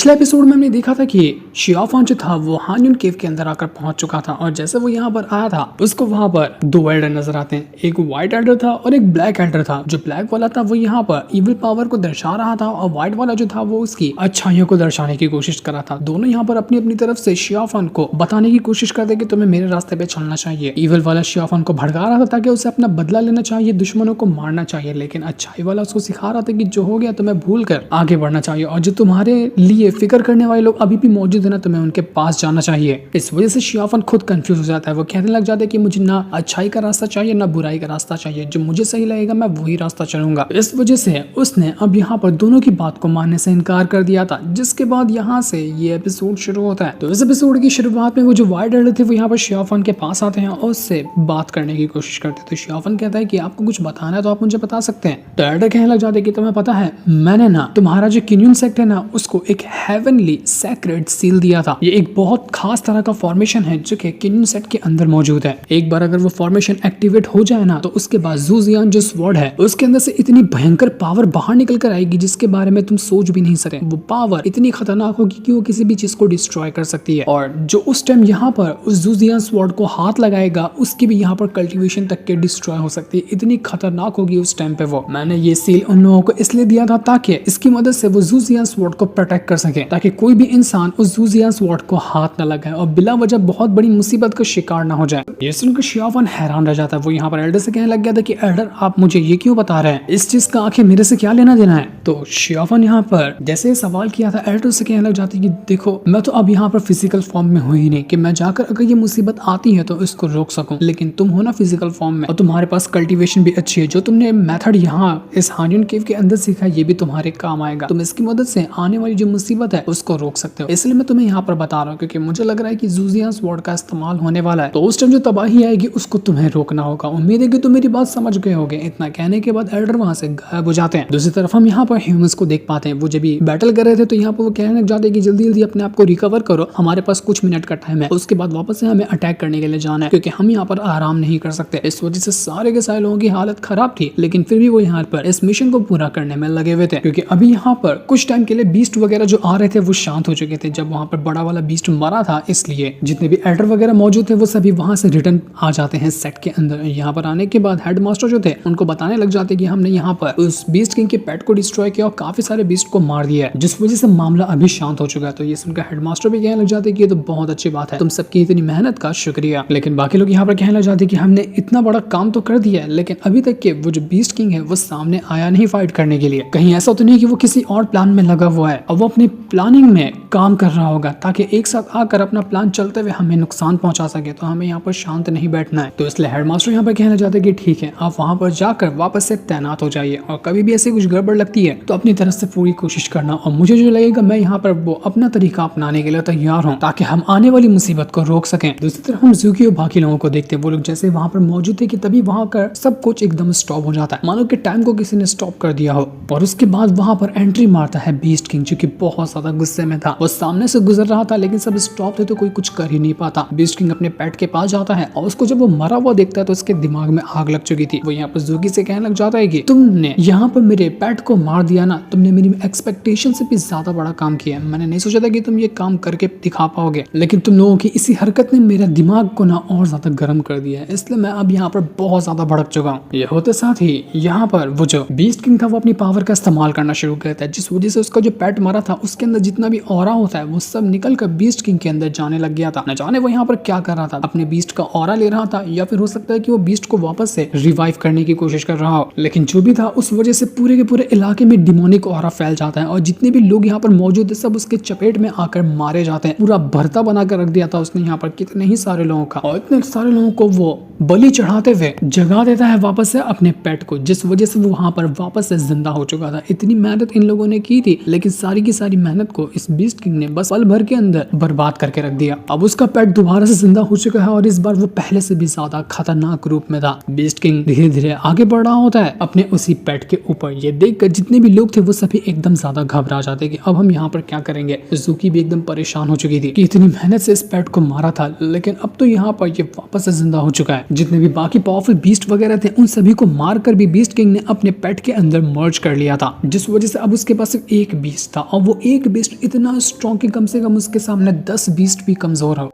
पिछले एपिसोड में हमने देखा था कि शियाफान जो था वो हान्युन केव के अंदर आकर पहुंच चुका था और जैसे वो यहाँ पर आया था उसको वहां पर दो एल्डर नजर आते हैं। एक व्हाइट एल्डर था और एक ब्लैक एल्डर था। जो ब्लैक वाला था वो यहाँ पर इविल पावर को दर्शा रहा था और व्हाइट वाला जो था वो उसकी अच्छाइयों को दर्शाने की कोशिश कर रहा था। दोनों यहाँ पर अपनी अपनी तरफ से शियाफान को बताने की कोशिश करते कि तुम्हें मेरे रास्ते पे चलना चाहिए। इविल वाला शियाफान को भड़का रहा था ताकि उसे अपना बदला लेना चाहिए, दुश्मनों को मारना चाहिए, लेकिन अच्छाई वाला उसको सिखा रहा था कि जो हो गया तुम्हें भूल कर आगे बढ़ना चाहिए और जो तुम्हारे लिए फिक्र करने वाले लोग अभी भी मौजूद है ना, तुम्हें उनके पास जाना चाहिए। इस वजह से शियाफान खुद कंफ्यूज हो जाता है। वो कहने लग जाता है कि मुझे ना अच्छाई का रास्ता चाहिए ना बुराई का रास्ता चाहिए, जो मुझे सही लगेगा मैं वही रास्ता चलूंगा। इस वजह से उसने अब यहाँ पर दोनों की बात को मानने से इनकार कर दिया था, जिसके बाद यहाँ से ये एपिसोड शुरू होता है। तो इस एपिसोड की शुरुआत में वो जो वाइट एल्डर थे वो यहाँ पर शियाफान के पास आते हैं और उससे बात करने की कोशिश करते हैं। तो शियाफान कहता है कि आपको कुछ बताना है तो आप मुझे बता सकते हैं। तो एल्डर कहने लग जाते हैं कि तुम्हें पता है मैंने ना तुम्हारा जो किन्यून सेक्ट है ना उसको एक हेवनली सैक्रेड सील दिया था। ये एक बहुत खास तरह का फॉर्मेशन है जो कि किन्यून सेट के अंदर मौजूद है। एक बार अगर वो फॉर्मेशन एक्टिवेट हो जाए ना तो उसके बाद ज़ुजियान जो स्वॉर्ड है उसके अंदर से इतनी भयंकर पावर बाहर निकल कर आएगी जिसके बारे में तुम सोच भी नहीं सकते। वो पावर इतनी खतरनाक होगी कि वो किसी भी चीज को डिस्ट्रॉय कर सकती है और जो उस टाइम यहाँ पर उस ज़ुजियान स्वॉर्ड को हाथ लगाएगा उसकी भी यहाँ पर कल्टीवेशन तक के डिस्ट्रॉय हो सकती है। इतनी खतरनाक होगी उस टाइम पे वो। मैंने ये सील उन लोगों को इसलिए दिया था ताकि इसकी मदद से वो ज़ुजियान स्वॉर्ड को प्रोटेक्ट कर सके, ताकि कोई भी इंसान उस ज़ुजियान स्वॉर्ड को हाथ न लगाए और बिला वजह बहुत बड़ी मुसीबत का शिकार न हो जाए। ये सुनकर शियाफान हैरान रह जाता है। वो यहाँ पर एल्डर से कहने लग गया था कि एल्डर आप मुझे ये क्यों बता रहे हैं, इस चीज का आखिर मेरे से क्या लेना देना है। तो शियाफान यहाँ पर जैसे सवाल किया था एल्डर से कहने लग जाती कि देखो मैं तो अब यहाँ पर फिजिकल फॉर्म में हूँ ही नहीं कि मैं जाकर अगर ये मुसीबत आती है तो इसको रोक सकूं, लेकिन तुम हो ना फिजिकल फॉर्म में और तुम्हारे पास कल्टीवेशन भी अच्छी है। जो तुमने मेथड यहाँ इस हान्युन केव के अंदर सीखा ये भी तुम्हारे काम आएगा। तुम इसकी मदद से आने वाली जो मुसीबत है उसको रोक सकते हो। इसलिए मैं तुम्हें यहाँ पर बता रहा हूँ क्योंकि मुझे लग रहा है कि ज़ुजियान स्वॉर्ड का इस्तेमाल होने वाला है, तो उस टाइम जो तबाही आएगी उसको तुम्हें रोकना होगा। उम्मीद है कि तुम मेरी बात समझ गए होगे। इतना कहने के बाद एल्डर वहां से गायब हो जाते हैं। दूसरी तरफ हम यहाँ पर ह्यूमंस को देख पाते हैं। वो जब भी बैटल कर रहे थे तो यहाँ पर वो कहने लग जाते हैं कि जल्दी जल्दी अपने आप को रिकवर करो, हमारे पास कुछ मिनट का टाइम है, उसके बाद वापस से हमें अटैक करने के लिए जाना है क्योंकि हम यहाँ पर आराम नहीं कर सकते। इस वजह से सारे के सारे लोगों की हालत खराब थी, लेकिन फिर भी वो यहाँ पर इस मिशन को पूरा करने में लगे हुए थे क्योंकि अभी यहाँ पर कुछ टाइम के लिए बीस्ट वगैरह जो आ रहे थे वो शांत हो चुके थे। जब वहाँ पर बड़ा वाला बीस्ट मरा था इसलिए जितने भी एल्डर वगैरह मौजूद थे वो सभी वहां से रिटर्न आ जाते हैं सेट के अंदर। यहाँ पर आने के बाद हेडमास्टर जो थे उनको बताने लग जाते कि हमने यहाँ पर उस बीस्ट किंग के पेट को डिस्ट्रॉय किया और काफी सारे बीस्ट को मार दिया है, जिस वजह से मामला अभी शांत हो चुका है। तो ये सुनकर हेडमास्टर भी कहने लग जाते कि ये तो बहुत अच्छी बात है, तुम सबकी इतनी मेहनत का शुक्रिया। लेकिन बाकी लोग यहाँ पर कहने लग जाते कि हमने इतना बड़ा काम तो कर दिया है लेकिन अभी तक के वो जो बीस्ट किंग है वो सामने आया नहीं फाइट करने के लिए। कहीं ऐसा तो नहीं कि वो किसी और प्लान में लगा हुआ है और वो अपनी प्लानिंग में काम कर रहा होगा ताकि एक साथ आकर अपना प्लान चलते हुए हमें नुकसान पहुंचा सके। तो हमें यहाँ पर शांत नहीं बैठना है। तो इसलिए हेडमास्टर यहाँ पर कहना चाहते हैं कि ठीक है आप वहां पर जाकर वापस से तैनात हो जाइए और कभी भी ऐसे कुछ गड़बड़ लगती है तो अपनी तरफ से पूरी कोशिश करना और मुझे जो लगेगा मैं यहाँ पर वो अपना तरीका अपनाने के लिए तैयार हूँ ताकि हम आने वाली मुसीबत को रोक सकें। दूसरी तरफ हम ज़ुकी और बाकी लोगों को देखते हैं। वो लोग जैसे वहां पर मौजूद थे कि तभी वहां का सब कुछ एकदम स्टॉप हो जाता है, मानो कि टाइम को किसी ने स्टॉप कर दिया हो। और उसके बाद वहां पर एंट्री मारता है बीस्ट किंग जो कि बहुत ज्यादा गुस्से में था। वो सामने से गुजर रहा था लेकिन सब स्टॉप थे तो कोई कुछ कर ही नहीं पाता। बीस्ट किंग अपने पेट के पास जाता है और उसको जब वो मरा हुआ देखता है तो उसके दिमाग में आग लग चुकी थी। वो यहाँ पर ज़ुकी से कहने लग जाता है कि तुमने यहाँ पर मेरे पेट को मार दिया ना, तुमने मेरी एक्सपेक्टेशन से भी ज्यादा बड़ा काम किया। मैंने नहीं सोचा था कि तुम ये काम करके दिखा पाओगे, लेकिन तुम लोगों की इसी हरकत ने मेरे दिमाग को ना और ज्यादा गर्म कर दिया है, इसलिए मैं अब यहाँ पर बहुत ज्यादा भड़क चुका हूँ। ये होते साथ ही यहाँ पर वो जो बीस्ट किंग था वो अपनी पावर का इस्तेमाल करना शुरू करता है, जिस वजह से उसका जो पेट मरा था उसके अंदर जितना भी ऑरा होता है वो सब निकल कर बीस्ट किंग के अंदर जाने लग गया था। न जाने वो यहाँ पर क्या कर रहा था, अपने बीस्ट का ऑरा ले रहा था या फिर हो सकता है कि वो बीस्ट को वापस से रिवाइव करने की कोशिश कर रहा हो। लेकिन जो भी था उस वजह से पूरे के पूरे इलाके में डिमोनिक ऑरा फैल जाता है और जितने भी लोग यहाँ पर मौजूद है सब उसके चपेट में आकर मारे जाते हैं। पूरा भरता बनाकर रख दिया था उसने यहाँ पर कितने ही सारे लोगों का और इतने सारे लोगों को वो बलि चढ़ाते हुए जगा देता है वापस से अपने पेट को, जिस वजह से वो वहां पर वापस से जिंदा हो चुका था। इतनी मेहनत इन लोगों ने की थी लेकिन सारी की सारी मेहनत को इस बीस्ट किंग ने बस पल भर के अंदर बर्बाद करके रख दिया। अब उसका पेट दोबारा से जिंदा हो चुका है और इस बार वो पहले से भी ज्यादा खतरनाक रूप में था। बीस्ट किंग धीरे धीरे आगे बढ़ रहा होता है अपने उसी पेट के ऊपर। ये देखकर जितने भी लोग थे वो सभी एकदम ज्यादा घबरा जाते कि अब हम यहाँ पर क्या करेंगे। ज़ुकी भी एकदम परेशान हो चुकी थी कि इतनी मेहनत से इस पेट को मारा था लेकिन अब तो यहाँ पर ये वापस से जिंदा हो चुका है। जितने भी बाकी पावरफुल बीस्ट वगैरह थे उन सभी को मारकर भी बीस्ट किंग ने अपने पेट के अंदर मर्ज कर लिया था, जिस वजह से अब उसके पास सिर्फ एक बीस्ट था और वो एक बीस्ट इतना स्ट्रॉन्ग कि कम से कम उसके सामने 10 बीस्ट भी कमजोर हो।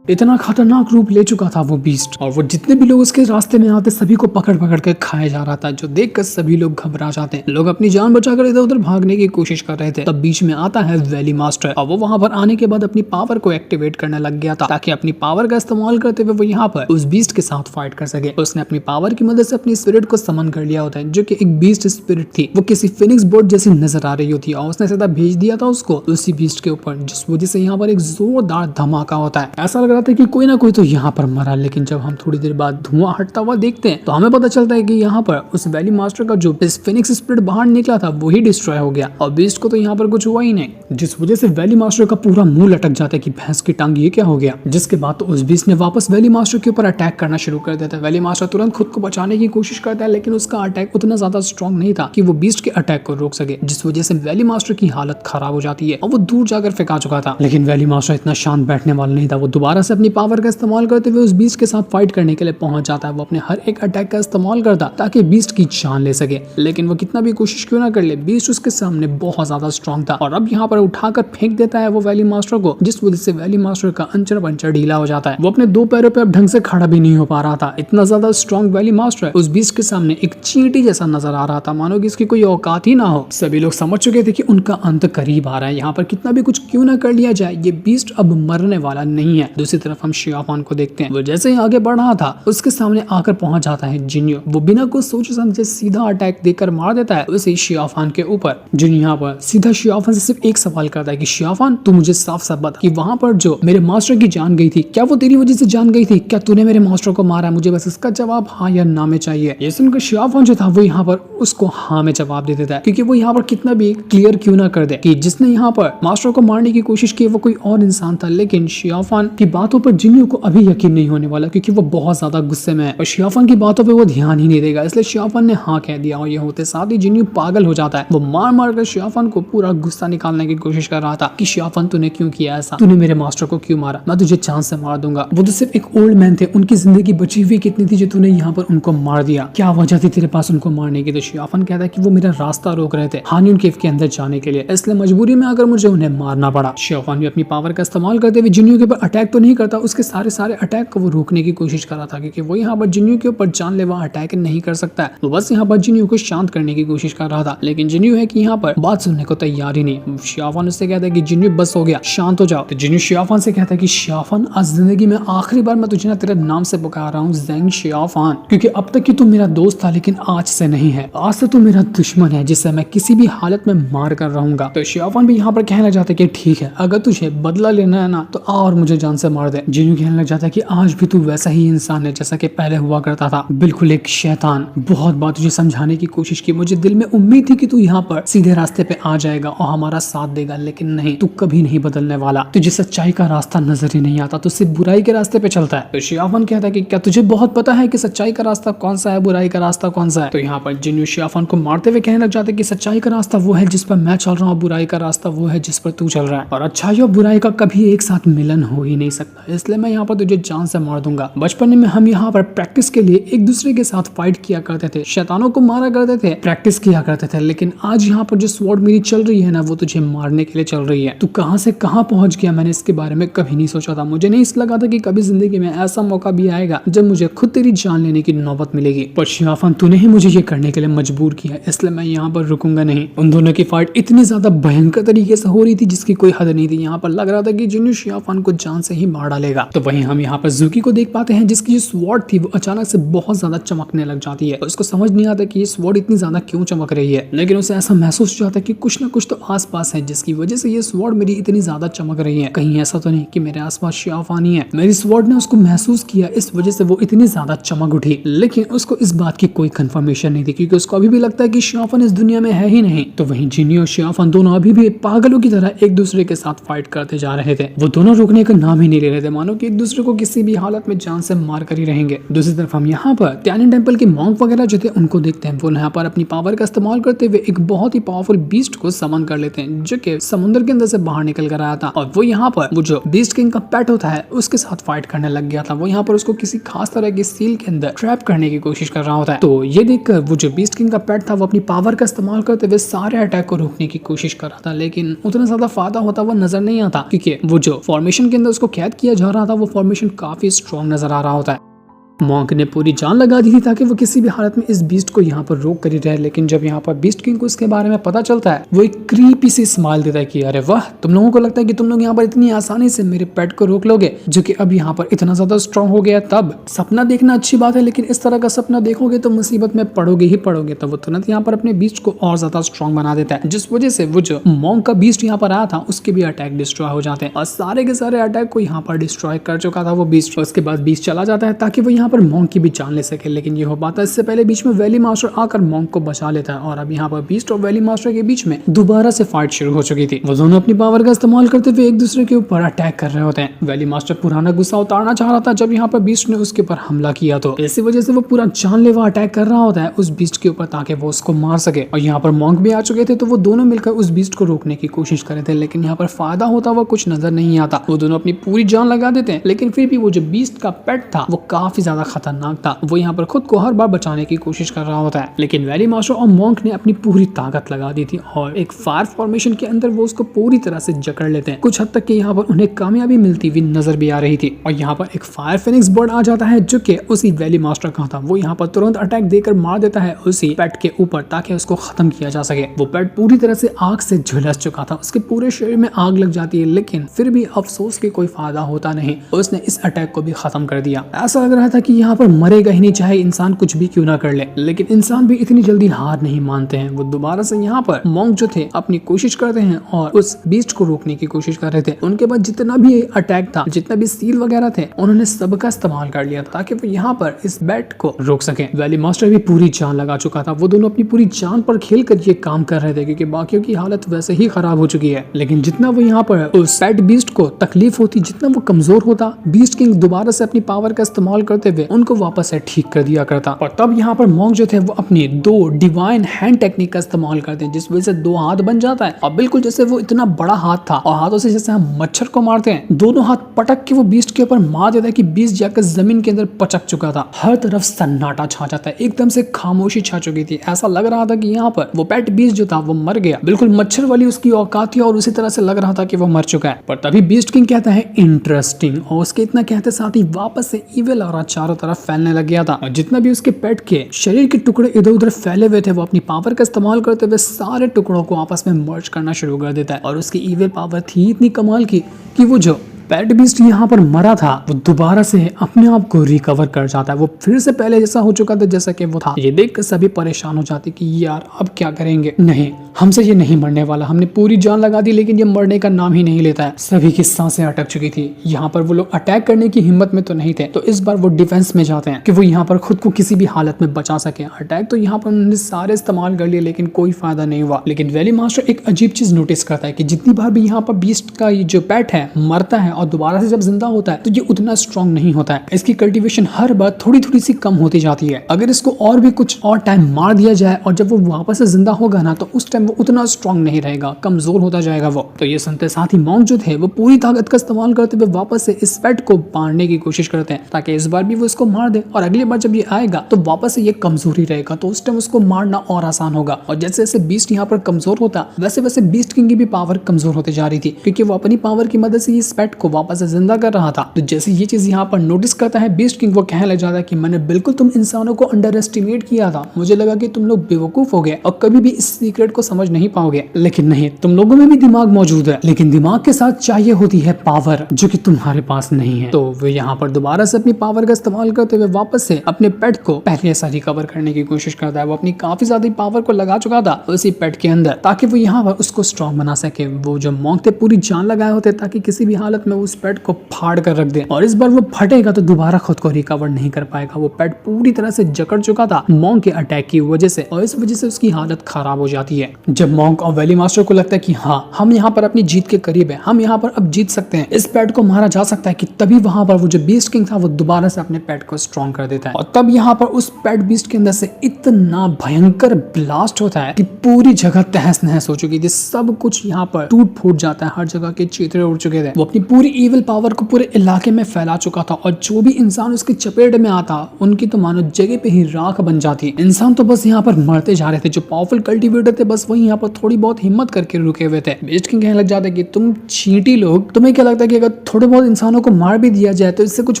इतना खतरनाक रूप ले चुका था वो बीस्ट, और वो जितने भी लोग उसके रास्ते में आते सभी को पकड़ पकड़ के खाया जा रहा था, जो देखकर सभी लोग घबरा जाते हैं। लोग अपनी जान बचाकर इधर उधर भागने की कोशिश कर रहे थे। तब बीच में आता है वैली मास्टर, और वो वहां पर आने के बाद अपनी पावर को एक्टिवेट करने लग गया था ताकि अपनी पावर का इस्तेमाल करते हुए वो यहाँ पर उस बीस्ट के साथ फाइट कर सके। उसने अपनी पावर की मदद से अपनी स्पिरिट को समन कर लिया होता है, जो कि एक बीस्ट स्पिरिट थी। वो किसी फिनिक्स बोर्ड जैसी नजर आ रही होती है, और उसने सीधा भेज दिया था उसको उसी बीस्ट के ऊपर, जिस वजह से यहाँ पर एक जोरदार धमाका होता है। ऐसा लग रहा था कि कोई ना कोई तो यहाँ पर मरा, लेकिन जब हम थोड़ी देर बाद धुआं हटता हुआ देखते हैं तो हमें पता चलता है कि यहाँ पर उस वैली मास्टर का जो फिनिक्स स्पिरिट बाहर निकला था वही डिस्ट्रॉय हो गया, और बीस्ट को तो यहाँ पर कुछ हुआ ही नहीं, जिस वजह से वैली मास्टर का पूरा मुंह लटक जाता है कि भैंस की टांग ये क्या हो गया। जिसके बाद तो उस बीस्ट ने वापस वैली मास्टर के ऊपर अटैक करना शुरू कर देता है। वैली मास्टर तुरंत खुद को बचाने की कोशिश करता है, लेकिन उसका अटैक उतना ज्यादा स्ट्रॉन्ग नहीं था कि वो बीस्ट के अटैक को रोक सके, जिस वजह से वैली मास्टर की हालत खराब हो जाती है और वो दूर जाकर फेंका चुका था। लेकिन वैली मास्टर इतना शांत बैठने वाला नहीं था, वो दोबारा से अपनी पावर का इस्तेमाल करते हुए उस बीस्ट के साथ फाइट करने के लिए पहुंच जाता है। वो अपने हर एक अटैक का इस्तेमाल करता ताकि बीस्ट की जान ले सके, लेकिन वो कितना भी कोशिश क्यों ना कर ले, बीस्ट उसके सामने बहुत ज्यादा स्ट्रॉन्ग था, और अब यहाँ पर उठाकर फेंक देता है वो वैली मास्टर को, जिस वजह से वैली मास्टर का अंचर पंचर ढीला हो जाता है। वो अपने दो पैरों पे अब ढंग से खड़ा भी नहीं हो पा रहा था, इतना ज्यादा स्ट्रॉन्ग वैली मास्टर उस बीस्ट के सामने एक चींटी जैसा नजर आ रहा था, मानो कि इसकी कोई औकात ही ना हो। सभी लोग समझ चुके थे कि उनका अंत करीब आ रहा है, यहाँ पर कितना भी कुछ क्यों ना कर लिया जाए, ये बीस्ट अब मरने वाला नहीं है। दूसरी तरफ हम शियाफान को देखते हैं, वो जैसे ही आगे बढ़ रहा था उसके सामने आकर पहुंच जाता है जिन्यो। वो बिना कुछ सोचे समझे सीधा अटैक देकर मार देता है उसे शियाफान के ऊपर। जिन्यो यहाँ पर सीधा शियाफान से सिर्फ एक सवाल करता है कि शियाफान तू मुझे साफ साफ बता कि वहां पर जो मेरे मास्टर की जान गई थी, क्या वो तेरी वजह से जान गई थी? क्या तूने मेरे मास्टर को मारा? मुझे बस इसका जवाब हाँ या ना में चाहिए। ये सुनकर शियाफान जो था वो यहाँ पर उसको हाँ में जवाब दे देता है, क्योंकि वो यहाँ पर कितना भी क्लियर क्यों ना कर दे कि जिसने यहाँ पर मास्टर को मारने की कोशिश की वो कोई और इंसान था। लेकिन शियाफान की बातों पर जिन्यो को अभी यकीन नहीं होने वाला, क्योंकि वो बहुत ज्यादा गुस्से में है और शियाफान की बातों पे वो ध्यान ही नहीं देगा, इसलिए शियाफान ने हाँ कह दिया। और ये होते साथ ही जिन्यो पागल हो जाता है। वो मार मार कर शियाफान को पूरा गुस्सा निकालने की कोशिश कर रहा था कि शियाफान तूने क्यों किया ऐसा, तूने मेरे मास्टर को क्यों मारा, मैं तुझे चांद से मार दूंगा। वो तो सिर्फ एक ओल्ड मैन थे, उनकी जिंदगी बची हुई कितनी थी जो तूने यहाँ पर उनको मार दिया, क्या वजह थी तेरे पास उनको मारने की? तो शियाफान कहता है कि वो मेरा रास्ता रोक रहे थे हानियन केव के अंदर जाने के लिए, इसलिए मजबूरी में आकर मुझे उन्हें मारना पड़ा। शियाफान भी अपनी पावर का इस्तेमाल करते हुए जिन्यो के ऊपर अटैक तो नहीं करता, उसके सारे अटैक को वो रोकने की कोशिश कर रहा था, क्योंकि वो यहाँ पर जिन्यो के ऊपर जानलेवा अटैक नहीं कर सकता है। वो बस यहाँ पर जिन्यो को शांत करने की कोशिश कर रहा था, लेकिन जिन्यो है कि यहाँ पर बात सुनने को तैयार ही नहीं। शियाफान उससे कहता है कि जिन्यो बस हो गया, शांत हो जाओ। तो जिन्यो शियाफान से कहता है कि शियाफान आज जिंदगी में आखिरी बार मैं तुझे ना तेरे नाम से पुकार रहा हूँ, ज़ेंग शियाफान, क्योंकि अब तक कि तू मेरा दोस्त था लेकिन आज से नहीं है, आज से तू मेरा दुश्मन है जिसे मैं किसी भी हालत में मार कर रहूंगा। तो शियाफान भी यहाँ पर कहने लग जाता है कि ठीक है, अगर तुझे बदला लेना है ना तो आ और मुझे जान से मार दे। जिन्यो कहने लग जाता है कि आज भी तू वैसा ही इंसान है जैसा कि पहले हुआ करता था, बिल्कुल एक शैतान। बहुत बार तुझे समझाने की कोशिश की, मुझे दिल में उम्मीद थी कि तू यहाँ पर सीधे रास्ते पे आ जाएगा और हमारा साथ देगा, लेकिन नहीं, तू कभी नहीं बदलने वाला। तुझे सच्चाई का रास्ता नजर ही नहीं आता, तू सिर्फ बुराई के रास्ते पे चलता है। तो शियाफान कहता है कि क्या तुझे बहुत पता है कि सच्चाई का रास्ता कौन सा है, बुराई का रास्ता कौन सा है? तो यहाँ पर जिन्यो शियाफान को मारते हुए कहने लग जाते हैं कि सच्चाई का रास्ता वो है जिस पर मैं चल रहा हूँ, बुराई का रास्ता वो है जिस पर तू चल रहा है, और अच्छाई और बुराई का कभी एक साथ मिलन हो ही नहीं सकता, इसलिए मैं यहाँ पर तुझे जान से मार दूंगा। बचपन में हम यहाँ पर प्रैक्टिस के लिए एक दूसरे के साथ फाइट किया करते थे, शैतानों को मारा करते थे, प्रैक्टिस किया करते थे, लेकिन आज यहाँ पर जो स्वॉर्ड मेरी चल रही है ना वो तुझे मारने के लिए चल रही है। तू कहाँ से कहाँ पहुंच गया, मैंने इसके बारे में कभी नहीं सोचा था। मुझे नहीं लगा था कि कभी जिंदगी में ऐसा मौका भी आएगा जब मुझे खुद तेरी जान लेने की नौबत मिलेगी, पर शियाफान तूने ही मुझे ये करने के लिए मजबूर किया, इसलिए मैं यहाँ पर रुकूंगा नहीं। उन दोनों की फाइट इतनी ज्यादा भयंकर तरीके से हो रही थी जिसकी कोई हद नहीं थी। यहाँ पर लग रहा था कि जिन्यो शियाफान को जान से ही मार डालेगा। तो वहीं हम यहाँ पर ज़ुकी को देख पाते हैं, जिसकी जो स्वॉर्ड थी वो अचानक से बहुत ज्यादा चमकने लग जाती है। उसको समझ नहीं आता कि ये स्वॉर्ड इतनी ज्यादा क्यों चमक रही है, लेकिन उसे ऐसा महसूस हो जाता है कि कुछ ना कुछ तो आसपास है जिसकी वजह से ये स्वॉर्ड मेरी इतनी ज्यादा चमक रही है। कहीं ऐसा तो नहीं कि मेरे आसपास शियाफान ही है। मेरी स्वॉर्ड ने उसको महसूस किया, इस वजह से वो इतनी ज्यादा चमक उठी, लेकिन उसको इस बात की कोई कंफर्मेशन नहीं थी, क्योंकि उसको अभी भी लगता है कि शियाफान इस दुनिया में है ही नहीं। तो वहीं जिन्यो और शियाफान दोनों अभी भी पागलों की तरह एक दूसरे के साथ फाइट करते जा रहे थे। वो दोनों रुकने का नाम ही नहीं ले रहे थे, मानो कि एक दूसरे को किसी भी हालत में जान से मार कर ही रहेंगे। दूसरी तरफ हम यहाँ पर त्यानिन टेम्पल के मॉन्क वगैरह जो थे उनको देखते हैं। वो यहाँ पर अपनी पावर का इस्तेमाल करते हुए एक बहुत ही पावरफुल बीस्ट को समन कर लेते हैं, जो कि समुद्र के अंदर से बाहर निकल कर आया था। और वो यहाँ पर वो जो बीस्ट किंग का पेट होता है उसके साथ फाइट करने लग गया था। वो यहाँ पर उसको किसी खास तरह की सील के अंदर ट्रैप करने की कोशिश कर रहा होता है। तो ये देखकर वो जो बीस्ट किंग का पेट था वो अपनी पावर का इस्तेमाल करते हुए सारे अटैक को रोकने की कोशिश कर रहा था, लेकिन उतना ज्यादा फायदा होता वो नजर नहीं आता, क्योंकि वो जो फॉर्मेशन के अंदर उसको कैद किया जा रहा था वो फॉर्मेशन काफी स्ट्रॉन्ग नजर आ रहा होता है। मॉन्क ने पूरी जान लगा दी थी ताकि वो किसी भी हालत में इस बीस्ट को यहाँ पर रोक कर ही रहे, लेकिन जब यहाँ पर बीस्ट किंग को इसके बारे में पता चलता है वो एक क्रीपी सी स्माइल देता है कि अरे वाह, तुम लोगों को लगता है कि तुम लोग यहाँ पर इतनी आसानी से मेरे पेट को रोक लोगे जो कि अब यहाँ पर इतना ज्यादा स्ट्रॉन्ग हो गया। तब सपना देखना अच्छी बात है, लेकिन इस तरह का सपना देखोगे तो मुसीबत में पड़ोगे ही पड़ोगे। तो वो तुरंत यहाँ पर अपने बीस्ट को और ज्यादा स्ट्रॉन्ग बना देता है, जिस वजह से वो जो मॉन्क का बीस्ट यहाँ पर आया था उसके भी अटैक डिस्ट्रॉय हो जाते हैं और सारे के सारे अटैक को यहाँ पर डिस्ट्रॉय कर चुका था वो बीस्ट। उसके बाद बीस्ट चला जाता है ताकि वो यहाँ पर मॉन्क की भी जान ले सके, लेकिन ये हो पाता है इससे पहले बीच में वैली मास्टर आकर मॉन्क को बचा लेता है। और अब यहाँ पर बीस्ट और वैली मास्टर के बीच में दोबारा से फाइट शुरू हो चुकी थी। वो दोनों अपनी पावर का इस्तेमाल करते हुए एक दूसरे के ऊपर अटैक कर रहे होते हैं। वैली मास्टर पुराना गुस्सा उतारना चाह रहा था जब यहाँ पर बीस्ट ने उसके ऊपर हमला किया, तो इसी वजह से वो पूरा जानलेवा अटैक कर रहा होता है उस बीस्ट के ऊपर ताकि वो उसको मार सके। और यहाँ पर मॉन्क भी आ चुके थे, तो वो दोनों मिलकर उस बीस्ट को रोकने की कोशिश कर रहे थे, लेकिन यहाँ पर फायदा होता हुआ कुछ नजर नहीं आता। वो दोनों अपनी पूरी जान लगा देते हैं, लेकिन फिर भी वो जो बीस्ट का पेट था वो काफी ज्यादा खतरनाक था। वो यहाँ पर खुद को हर बार बचाने की कोशिश कर रहा होता है, लेकिन वैली मास्टर और मॉन्क ने अपनी पूरी ताकत लगा दी थी और एक फायर फॉर्मेशन के अंदर वो उसको पूरी तरह से जकड़ लेते हैं। कुछ हद तक के यहाँ पर उन्हें कामयाबी मिलती हुई नजर भी आ रही थी। और यहाँ पर एक फायर फिनिक्स बर्ड आ जाता है जो कि उसी वैली मास्टर का था। वो यहाँ पर तुरंत अटैक देकर मार देता है उसी पेट के ऊपर ताकि उसको खत्म किया जा सके। वो पेट पूरी तरह से आग से झुलस चुका था, उसके पूरे शरीर में आग लग जाती है, लेकिन फिर भी अफसोस के कोई फायदा होता नहीं। उसने इस अटैक को भी खत्म कर दिया। ऐसा लग रहा था कि यहाँ पर मरेगा ही नहीं, चाहे इंसान कुछ भी क्यों ना कर ले, लेकिन इंसान भी इतनी जल्दी हार नहीं मानते हैं। वो दोबारा से यहाँ पर मॉन्क जो थे अपनी कोशिश करते हैं और उस बीस्ट को रोकने की कोशिश कर रहे थे। उनके पास जितना भी अटैक था, जितना भी सील वगैरह थे, उन्होंने सबका इस्तेमाल कर लिया ताकि वो यहाँ पर इस बैट को रोक सके। वैली मास्टर भी पूरी जान लगा चुका था। वो दोनों अपनी पूरी जान पर खेल कर ये काम कर रहे थे क्योंकि बाकियों की हालत वैसे ही खराब हो चुकी है। लेकिन जितना वो यहाँ पर उस पेट बीस्ट को तकलीफ होती, जितना वो कमजोर होता, बीस्ट किंग दोबारा से अपनी पावर का इस्तेमाल करते हुए उनको वापस से ठीक कर दिया करता। और तब यहाँ पर मॉन्क जो थे वो अपनी दो डिवाइन हैंड टेक्निक का इस्तेमाल करते हैं, जिस वजह से दो हाथ बन जाता है और बिल्कुल जैसे वो इतना बड़ा हाथ था और हाथों से जैसे हम मच्छर को मारते हैं, दोनों हाथ पटक के वो बीस्ट के ऊपर मार देता है कि बीस्ट जाकर जमीन के अंदर पचक चुका था। हर तरफ सन्नाटा छा जाता है, एकदम से खामोशी छा चुकी थी। ऐसा लग रहा था कि यहाँ पर वो पेट बीस्ट जो था वो मर गया, बिल्कुल मच्छर वाली उसकी औकात थी और उसी तरह से लग रहा था कि वो मर चुका है। पर तभी बीस्ट किंग कहता है इंटरेस्टिंग, और उसके इतना कहते साथ ही वापस से ईविल और चारों तरफ फैलने लग गया था। और जितना भी उसके पेट के शरीर के टुकड़े इधर उधर फैले हुए थे वो अपनी पावर का इस्तेमाल करते हुए सारे टुकड़ों को आपस में मर्ज करना शुरू कर देता है। और उसकी ईविल पावर थी इतनी कमाल की कि वो जो पेट बीस्ट यहाँ पर मरा था वो दोबारा से अपने आप को रिकवर कर जाता है। वो फिर से पहले जैसा हो चुका था जैसा कि वो था। ये देखकर सभी परेशान हो जाते कि यार अब क्या करेंगे, नहीं हमसे ये नहीं मरने वाला, हमने पूरी जान लगा दी लेकिन ये मरने का नाम ही नहीं लेता है। सभी की सांसें अटक चुकी थी। यहाँ पर वो लोग अटैक करने की हिम्मत में तो नहीं थे, तो इस बार वो डिफेंस में जाते हैं कि वो यहाँ पर खुद को किसी भी हालत में बचा सके। अटैक तो यहाँ पर उन्होंने सारे इस्तेमाल कर लिए लेकिन कोई फायदा नहीं हुआ। लेकिन वैली मास्टर एक अजीब चीज नोटिस करता है कि जितनी बार भी यहाँ पर बीस्ट का ये जो पेट है मरता है और दोबारा से जब जिंदा होता है तो ये उतना स्ट्रॉन्ग नहीं होता है। इसकी कल्टीवेशन हर बार थोड़ी थोड़ी सी कम होती जाती है। अगर इसको और भी कुछ और टाइम मार दिया जाए और जब वो वापस से जिंदा होगा ना तो उस टाइम वो उतना स्ट्रॉन्ग नहीं रहेगा, कमजोर होता जाएगा वो। तो ये सुनते साथ ही मॉन्क जो थे वो पूरी ताकत का इस्तेमाल करते हुए वापस से इस पेट को मारने की कोशिश करते हैं ताकि इस बार भी वो इसको मार दे और अगली बार जब ये आएगा तो वापस से ये कमजोरी रहेगा, तो उस टाइम उसको मारना और आसान होगा। और जैसे जैसे बीस्ट यहाँ पर कमजोर होता वैसे वैसे बीस्ट किंग की भी पावर कमजोर होती जा रही थी क्योंकि वो अपनी पावर की मदद से इस पेट को वापस से जिंदा कर रहा था। तो जैसे ये चीज यहाँ पर नोटिस करता है बीस्ट किंग, वो कहने लग जाता है कि मैंने बिल्कुल तुम इंसानों को अंडर एस्टिमेट किया था, मुझे लगा कि तुम लोग बेवकूफ हो गए और कभी भी इस सीक्रेट को समझ नहीं पाओगे, लेकिन नहीं, तुम लोगों में भी दिमाग मौजूद है, लेकिन दिमाग के साथ चाहिए होती है पावर जो कि तुम्हारे पास नहीं है। तो वो यहाँ पर दोबारा से अपनी पावर का इस्तेमाल करते हुए वापस से अपने पेट को पहले ऐसा रिकवर करने की कोशिश करता है। वो अपनी काफी ज्यादा पावर को लगा चुका था उसी पेट के अंदर ताकि वो यहाँ पर उसको स्ट्रॉन्ग बना सके। वो जो मॉन्क थे पूरी जान लगाए होते ताकि किसी भी हालत में में उस पेट को फाड़ कर रख दे और इस बार वो फटेगा तो दोबारा खुद को रिकवर नहीं कर पाएगा। वो पेट पूरी तरह से जकड़ चुका था मॉन्क के अटैक की वजह से और इस वजह से उसकी हालत खराब हो जाती है। जब मॉन्क और वैली मास्टर को लगता है कि हाँ, हम यहाँ पर अपनी जीत के करीब है, हम यहाँ पर अब जीत सकते हैं, इस पेट को मारा जा सकता है, कि तभी वहां पर वो जो बीस्ट किंग था वो दोबारा से अपने पेट को स्ट्रॉन्ग कर देता है। और तब यहाँ पर उस पेट बीस्ट के अंदर से इतना भयंकर ब्लास्ट होता है कि पूरी जगह तहस नहस हो चुकी थी। सब कुछ यहाँ पर टूट फूट जाता है, हर जगह के चित्रे उड़ चुके थे। वो अपनी पूरी इविल पावर को पूरे इलाके में फैला चुका था और जो भी इंसान उसकी चपेट में आता उनकी तो मानो जगह पे ही राख बन जाती। इंसान तो बस यहाँ पर मरते जा रहे थे। जो पावरफुल कल्टिवेटर थे बस वही यहाँ पर थोड़ी बहुत हिम्मत करके रुके हुए थे। बीस्ट किंग कहने लग जाते कि तुम चींटी लोग, तुम्हें क्या लगता है कि अगर थोड़े बहुत इंसानों को मार भी दिया जाए तो इससे कुछ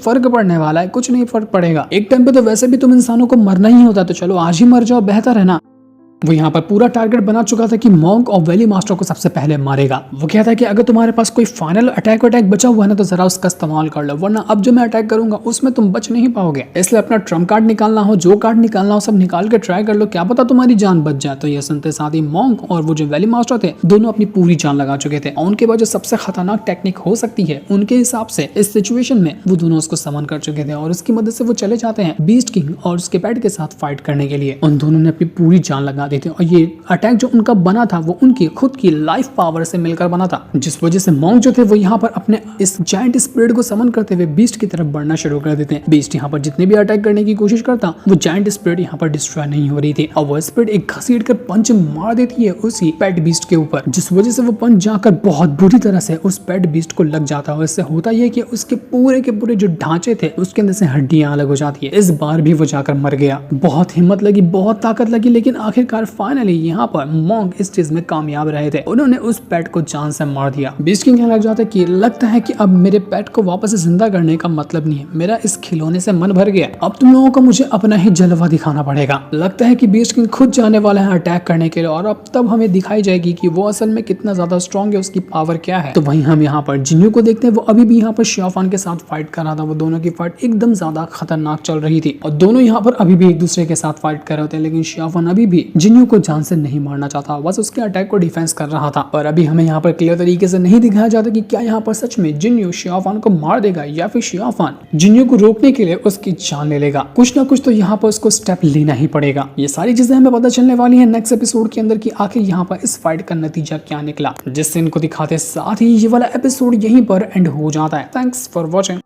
फर्क पड़ने वाला है? कुछ नहीं फर्क पड़ेगा। एक टाइम पे तो वैसे भी तुम इंसानों को मरना ही होता, तो चलो आज ही मर जाओ, बेहतर है ना। वो यहाँ पर पूरा टारगेट बना चुका था कि मॉन्क और वैली मास्टर को सबसे पहले मारेगा। वो कहता है कि अगर तुम्हारे पास कोई फाइनल अटैक बचा हुआ है ना तो जरा उसका इस्तेमाल कर लो, वरना अब जो मैं अटैक करूंगा उसमें तुम बच नहीं पाओगे। इसलिए अपना ट्रम्प कार्ड निकालना हो, जो कार्ड निकालना हो सब निकाल के ट्राई कर लो, क्या पता तुम्हारी जान बच जाए। तो ये सुनते साथ ही मॉन्क और वो जो वैली मास्टर थे दोनों अपनी पूरी जान लगा चुके थे और उनके बाद जो सबसे खतरनाक टेक्निक हो सकती है उनके हिसाब से इस सिचुएशन में वो दोनों उसको समन कर चुके थे और उसकी मदद से वो चले जाते हैं बीस्ट किंग और उसके पेट के साथ फाइट करने के लिए। उन दोनों ने अपनी पूरी जान लगा दी थी और ये अटैक जो उनका बना था वो उनकी खुद की लाइफ पावर से मिलकर बना था, जिस वजह से मॉन्क जो थे वो यहाँ पर अपने इस जायंट स्पिरिट को समन करते हुए बीस्ट की तरफ बढ़ना शुरू कर देते हैं। बीस्ट यहाँ पर जितने भी अटैक करने की कोशिश करता वो जायंट स्पिरिट यहाँ पर डिस्ट्रॉय नहीं हो रही थी और वो स्पिरिट एक घसीट कर पंच मार देती है उसी पेट बीस्ट के ऊपर, जिस वजह से वो पंच जाकर बहुत बुरी तरह से उस पेट बीस्ट को लग जाता है। इससे होता यह कि उसके पूरे के पूरे जो ढांचे थे उसके अंदर से हड्डियां अलग हो जाती है। इस बार भी वो जाकर मर गया। बहुत हिम्मत लगी, बहुत ताकत लगी, लेकिन आखिरकार फाइनली यहाँ पर मॉन्क इस चीज में कामयाब रहे थे। उन्होंने उस पेट को जान से मार दिया। बीस्ट किंग कहने लग जाता है कि लगता है कि अब मेरे पेट को वापस से जिंदा करने का मतलब नहीं है, मेरा इस खिलौने से मन भर गया, अब तुम लोगों को मुझे अपना ही जलवा दिखाना पड़ेगा। लगता है कि बीस्ट किंग खुद जाने वाला है अटैक करने के लिए और अब तब हमें दिखाई जाएगी कि वो असल में कितना ज्यादा स्ट्रॉन्ग है, उसकी पावर क्या है। तो वहीं हम यहाँ पर जिन्यू को देखते हैं, वो अभी भी यहाँ पर शियाफान के साथ फाइट कर रहा था। वो दोनों की फाइट एकदम ज्यादा खतरनाक चल रही थी और दोनों यहाँ पर अभी भी एक दूसरे के साथ फाइट कर रहे होते हैं, लेकिन शियाफान अभी भी जिन्यू को जान से नहीं मारना चाहता, बस उसके अटैक को डिफेंस कर रहा था। पर अभी हमें यहाँ पर क्लियर तरीके से नहीं दिखाया जाता कि क्या यहाँ पर सच में जिन्यू शियाफान को मार देगा या फिर शियाफान जिन्यू को रोकने के लिए उसकी जान ले लेगा। कुछ ना कुछ तो यहाँ पर उसको स्टेप लेना ही पड़ेगा। ये सारी चीजें हमें पता चलने वाली है नेक्स्ट एपिसोड के अंदर कि आखिर यहाँ पर इस फाइट का नतीजा क्या निकला, जिससे इनको दिखाते साथ ही ये वाला एपिसोड यहीं पर एंड हो जाता है। Thanks for watching.